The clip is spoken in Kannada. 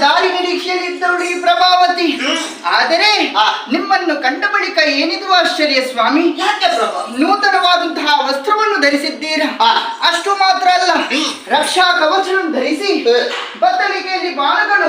ದಾರಿ ನಿರೀಕ್ಷೆಯಲ್ಲಿದ್ದವಳು ಈ ಪ್ರಭಾವತಿ. ಆದರೆ ನಿಮ್ಮನ್ನು ಕಂಡ ಬಳಿಕ ಏನಿದು ಆಶ್ಚರ್ಯ ಸ್ವಾಮಿ. ನೂತನವಾದಂತಹ ವಸ್ತ್ರವನ್ನು ಧರಿಸಿದ್ದೀರಾ. ಅಷ್ಟು ಮಾತ್ರ ಅಲ್ಲ, ರಕ್ಷಾ ಕವಚವನ್ನು ಧರಿಸಿ ಬತ್ತಲಿಗೆಯಲ್ಲಿ ಬಾಣಗಳು